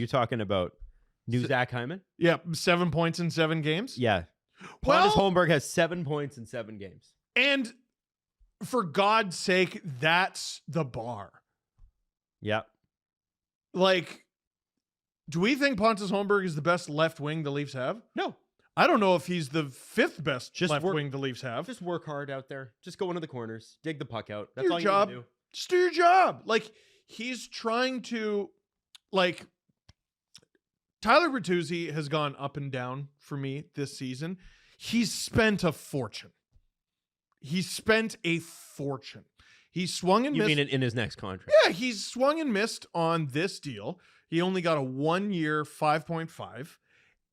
you talking about new Zach Hyman? Yeah, 7 points in 7 games. Yeah. Pontus Holmberg has 7 points in 7 games. And for God's sake, that's the bar. Yep. Like, do we think Pontus Holmberg is the best left wing the Leafs have? No. I don't know if he's the 5th best left wing the Leafs have. Just work hard out there. Just go into the corners. Dig the puck out. That's your all you job. need to do. Just do your job. Like, he's trying to, like, Tyler Bertuzzi has gone up and down for me this season. He's spent a fortune. He swung and missed. You mean in his next contract? Yeah, he's swung and missed on this deal. He only got a 1-year 5.5.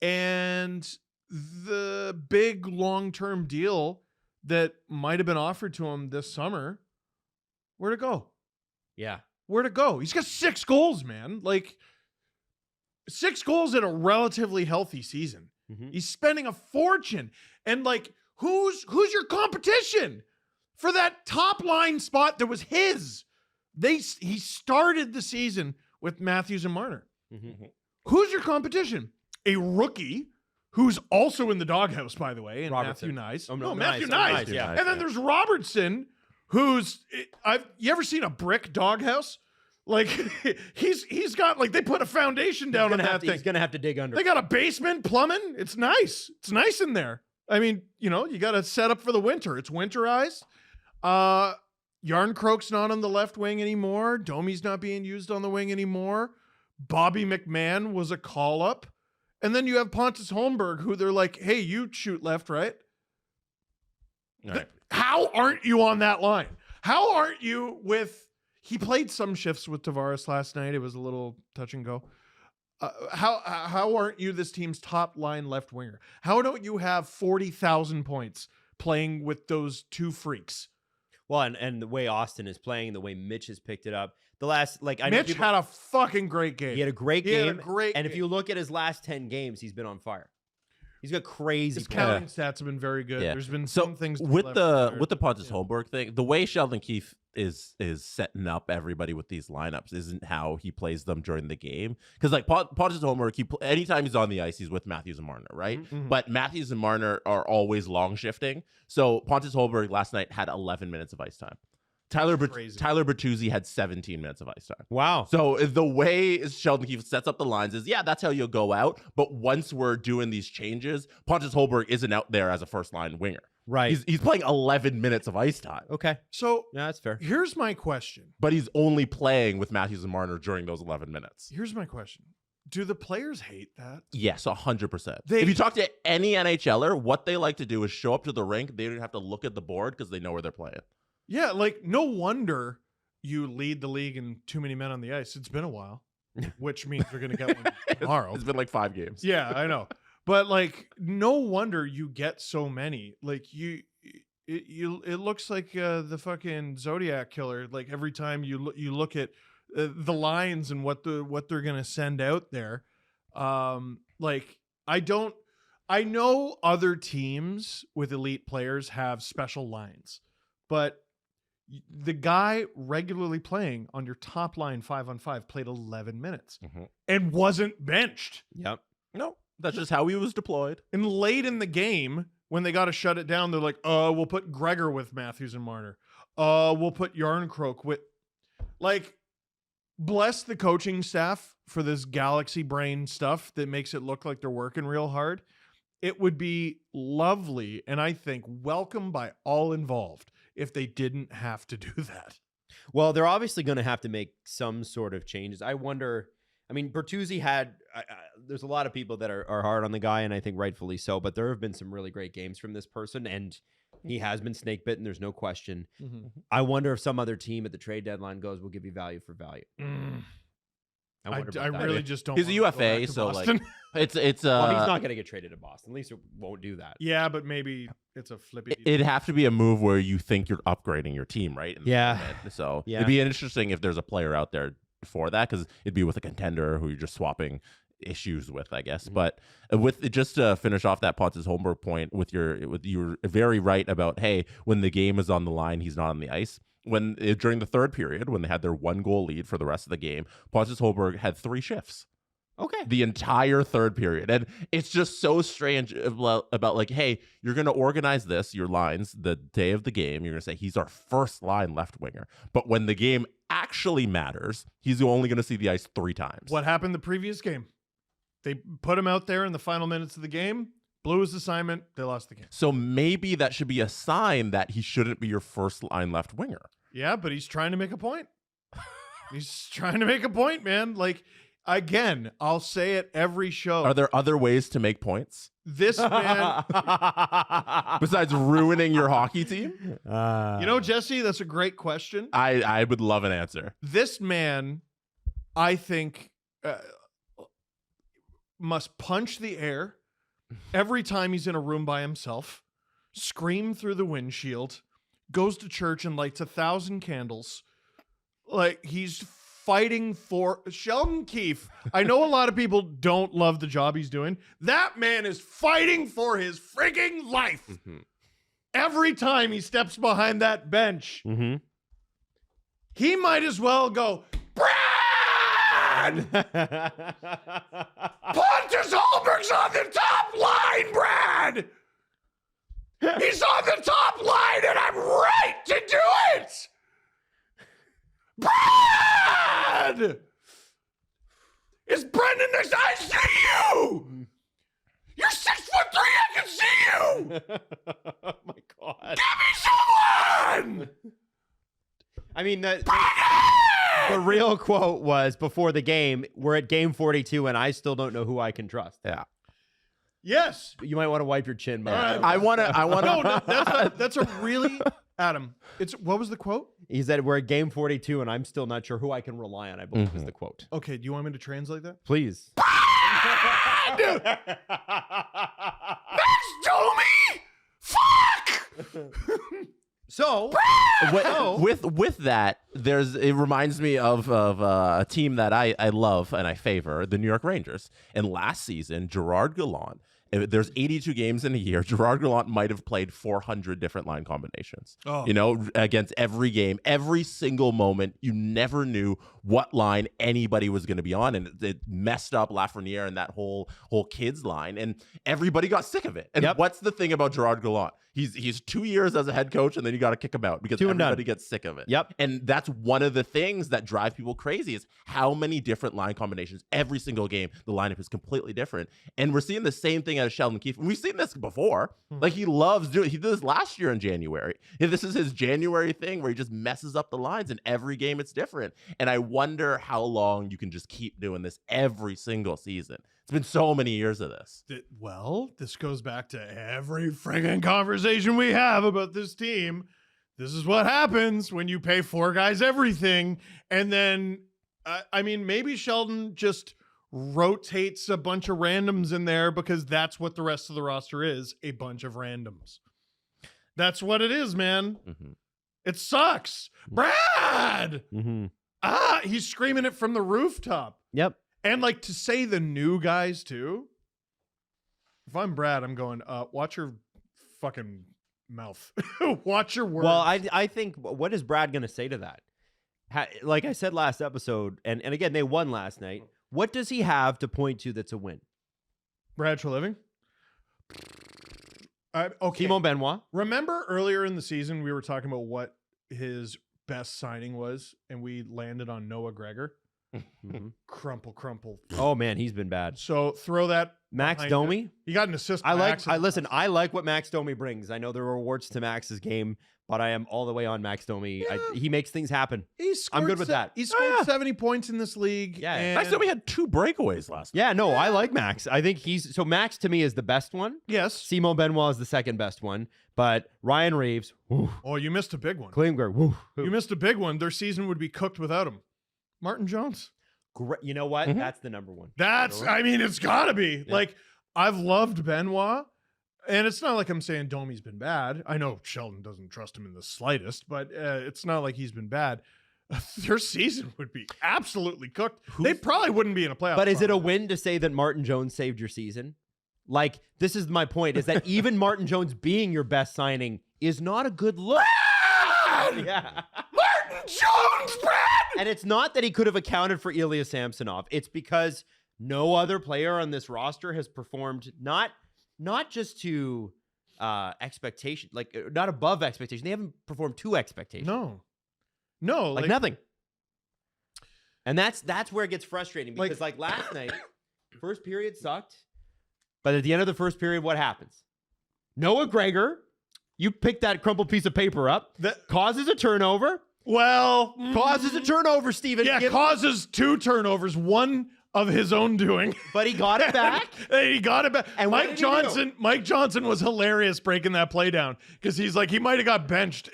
And the big long-term deal that might have been offered to him this summer, where'd it go? Yeah. Where'd it go? He's got 6 goals, man. Like, 6 goals in a relatively healthy season. Mm-hmm. He's spending a fortune. And, like, who's your competition for that top line spot that was his? He started the season with Matthews and Marner. Mm-hmm. Who's your competition? A rookie who's also in the doghouse, by the way, and Robertson. Matthew Nyes. Oh, no, Matthew Nyes. Nyes. Yeah. And then there's Robertson, who's you ever seen a brick doghouse? Like, he's got, like, they put a foundation down on that thing. He's gonna have to dig under. They got a basement, plumbing. It's nice. It's nice in there. I mean, you know, you got to set up for the winter. It's winterized. Yarncroke's not on the left wing anymore. Domi's not being used on the wing anymore. Bobby McMahon was a call-up. And then you have Pontus Holmberg, who they're like, hey, you shoot left, right? How aren't you on that line? How aren't you with... He played some shifts with Tavares last night. It was a little touch and go. How aren't you this team's top line left winger? How don't you have 40,000 points playing with those 2 freaks? Well, and the way Austin is playing, the way Mitch has picked it up. Mitch had a fucking great game. He had a great game. And if you look at his last 10 games, he's been on fire. He's got crazy. His counting stats have been very good. Yeah. There's been some things with the Pontus Holmberg thing. The way Sheldon Keefe is setting up everybody with these lineups isn't how he plays them during the game. Because like Pontus Holmberg, anytime he's on the ice, he's with Matthews and Marner, right? Mm-hmm. But Matthews and Marner are always long shifting. So Pontus Holmberg last night had 11 minutes of ice time. Tyler Bertuzzi had 17 minutes of ice time. Wow. So the way Sheldon Keefe sets up the lines is, yeah, that's how you'll go out. But once we're doing these changes, Pontus Holmberg isn't out there as a first-line winger. Right. He's playing 11 minutes of ice time. Okay. So yeah, that's fair. Here's my question. But he's only playing with Matthews and Marner during those 11 minutes. Here's my question. Do the players hate that? Yes, 100%. If you talk to any NHLer, what they like to do is show up to the rink. They don't have to look at the board because they know where they're playing. Yeah, like, no wonder you lead the league in too many men on the ice. It's been a while, which means th're going to get one tomorrow. It's been like 5 games. Yeah, I know. But, like, no wonder you get so many. Like, it looks like the fucking Zodiac Killer. Like, every time you look at the lines and what they're going to send out there. Like, I know other teams with elite players have special lines, but the guy regularly playing on your top line 5-on-5 played 11 minutes and wasn't benched. Yep. No, that's just how he was deployed. And late in the game, when they got to shut it down, they're like, we'll put Gregor with Matthews and Marner. We'll put Yarncroke with... Like, bless the coaching staff for this galaxy brain stuff that makes it look like they're working real hard. It would be lovely, and I think welcome by all involved, if they didn't have to do that. Well, they're obviously going to have to make some sort of changes. I wonder, I mean, Bertuzzi had, there's a lot of people that are hard on the guy, and I think rightfully so, but there have been some really great games from this person, and he has been snake bitten. There's no question. Mm-hmm. I wonder if some other team at the trade deadline goes, we'll give you value for value. I really just don't. He's a UFA, so like it's well, he's not going to get traded to Boston. At least it won't do that. Yeah, but maybe it's a flippy. It'd have to be a move where you think you're upgrading your team, right? Yeah. So it'd be interesting if there's a player out there for that, because it'd be with a contender who you're just swapping issues with, I guess. But with just to finish off that Pontus Holmberg point, you're very right about, hey, when the game is on the line, he's not on the ice. When during the third period, when they had their 1-goal lead for the rest of the game, Pontus Holmberg had 3 shifts. Okay. The entire third period. And it's just so strange about like, hey, you're going to organize your lines the day of the game. You're going to say he's our first line left winger. But when the game actually matters, he's only going to see the ice 3 times. What happened the previous game? They put him out there in the final minutes of the game, blew his assignment, they lost the game. So maybe that should be a sign that he shouldn't be your first line left winger. Yeah, but he's trying to make a point. He's trying to make a point, man. Like, again, I'll say it every show. Are there other ways to make points This man, besides ruining your hockey team? you know, Jesse, that's a great question. I would love an answer. This man, I think, must punch the air every time he's in a room by himself, scream through the windshield, goes to church and lights 1,000 candles. Like, he's fighting for Sheldon Keefe. I know a lot of people don't love the job he's doing. That man is fighting for his frigging life. Mm-hmm. Every time he steps behind that bench, he might as well go, Brad! Pontus Holmberg's on the top line, Brad! He's on the top line, and I'm right to do it! Brad! Is Brendan next? I see you! You're 6'3", I can see you! Oh my God. Give me someone! I mean, the real quote was before the game, we're at game 42 and I still don't know who I can trust. Yeah. Yes. You might want to wipe your chin, man. I want to. No, that's a really, Adam, what was the quote? He said, we're at game 42 and I'm still not sure who I can rely on, I believe is the quote. Okay, do you want me to translate that? Please. Max Domi! Fuck! So, with that, it reminds me of a team that I love and I favor, the New York Rangers. And last season, Gerard Gallant, there's 82 games in a year. Gerard Gallant might have played 400 different line combinations. Oh. You know, against every game, every single moment, you never knew what line anybody was going to be on, and it messed up Lafreniere and that whole kids line, and everybody got sick of it. And what's the thing about Gerard Gallant? He's 2 years as a head coach, and then you got to kick him out because everybody gets sick of it. Yep. And that's one of the things that drive people crazy is how many different line combinations every single game. The lineup is completely different, and we're seeing the same thing out of Sheldon Keefe. And we've seen this before. Like, he loves doing. He did this last year in January. This is his January thing where he just messes up the lines, and every game it's different. And I wonder how long you can just keep doing this every single season. It's been so many years of this. Well, this goes back to every friggin' conversation we have about this team. This is what happens when you pay 4 guys everything. And then, I mean, maybe Sheldon just rotates a bunch of randoms in there because that's what the rest of the roster is, a bunch of randoms. That's what it is, man. It sucks. Brad! He's screaming it from the rooftop. Yep. And like to say the new guys too. If I'm Brad, I'm going, watch your fucking mouth. Watch your words. Well, I think, what is Brad going to say to that? Like I said last episode, and again, they won last night. What does he have to point to that's a win? Brad Treliving? Okay. Simon Benoit? Remember earlier in the season, we were talking about what his best signing was, and we landed on Noah Gregor. Crumple. Oh man, he's been bad. So throw that Max Domi. He got an assist. I like what Max Domi brings. I know there are rewards to Max's game, but I am all the way on Max Domi. Yeah. He makes things happen. I'm good with that. He scored 70 points in this league. Yeah, and Max Domi had 2 breakaways last night. Yeah, no, I like Max. I think Max to me is the best one. Yes. Simon Benoit is the second best one, but Ryan Reeves. Woo. Oh, you missed a big one. Klingberg. Woo. You missed a big one. Their season would be cooked without him. Martin Jones. Great. You know what? That's the number one. I mean, it's gotta be. Yeah. Like, I've loved Benoit, and it's not like I'm saying Domi's been bad. I know Sheldon doesn't trust him in the slightest, but it's not like he's been bad. Their season would be absolutely cooked. They probably wouldn't be in a playoff. But is it a win to say that Martin Jones saved your season? Like, this is my point, is that even Martin Jones being your best signing is not a good look. Yeah. Martin Jones, Brad! And it's not that he could have accounted for Ilya Samsonov. It's because No other player on this roster has performed not just to expectation, like not above expectation. They haven't performed to expectation. No, like nothing. And that's where it gets frustrating because like last night, first period sucked, but at the end of the first period, what happens? Noah Gregor, you pick that crumpled piece of paper up, that causes a turnover. Well, causes a turnover, Steven. Yeah, causes 2 turnovers, one of his own doing. But he got it back. He got it back. And Mike Johnson was hilarious breaking that play down because he's like, he might have got benched.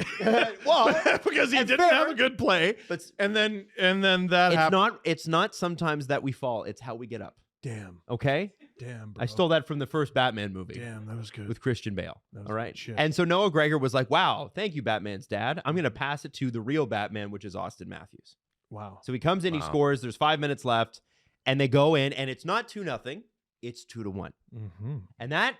Well, because he didn't have a good play. But and then that happened. It's not sometimes that we fall. It's how we get up. Damn. Okay? Damn, bro. I stole that from the first Batman movie. Damn, that was good. With Christian Bale. All right. Shit. And so Noah Gregor was like, wow, thank you, Batman's dad. I'm going to pass it to the real Batman, which is Austin Matthews. Wow. So he comes in, he scores. There's 5 minutes left. And they go in, and it's not 2-0. It's 2-1. Mm-hmm. And that,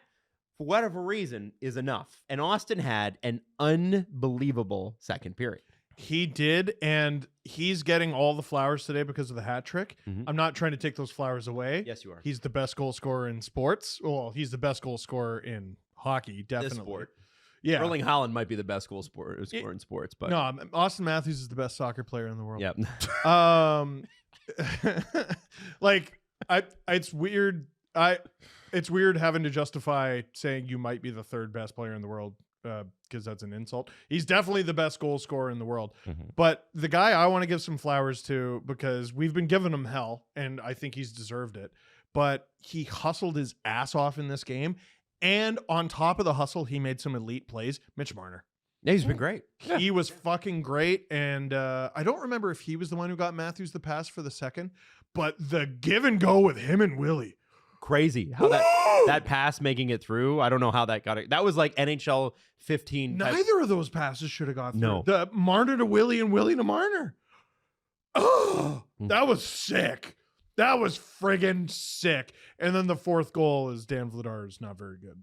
for whatever reason, is enough. And Austin had an unbelievable second period. He did, and he's getting all the flowers today because of the hat trick. Mhm. I'm not trying to take those flowers away. Yes, you are. He's the best goal scorer in sports. Well, he's the best goal scorer in hockey, definitely. This sport. Yeah. Erling Haaland might be the best goal scorer in sports, but no, Austin Matthews is the best soccer player in the world. Yep. Like it's weird. It's weird having to justify saying you might be the 3rd best player in the world because that's an insult. He's definitely the best goal scorer in the world. Mm-hmm. But the guy I want to give some flowers to, because we've been giving him hell, and I think he's deserved it. But he hustled his ass off in this game, and on top of the hustle, he made some elite plays. Mitch Marner. Yeah, he's been great. He was fucking great, and I don't remember if he was the one who got Matthews the pass for the second, but the give and go with him and Willie. Crazy how that pass making it through. I don't know how that got it. That was like NHL 15. Neither of those passes should have gone through. No. The Marner to Willie and Willie to Marner. Oh, that was sick. That was friggin' sick. And then the 4th goal is Dan Vladar's not very good.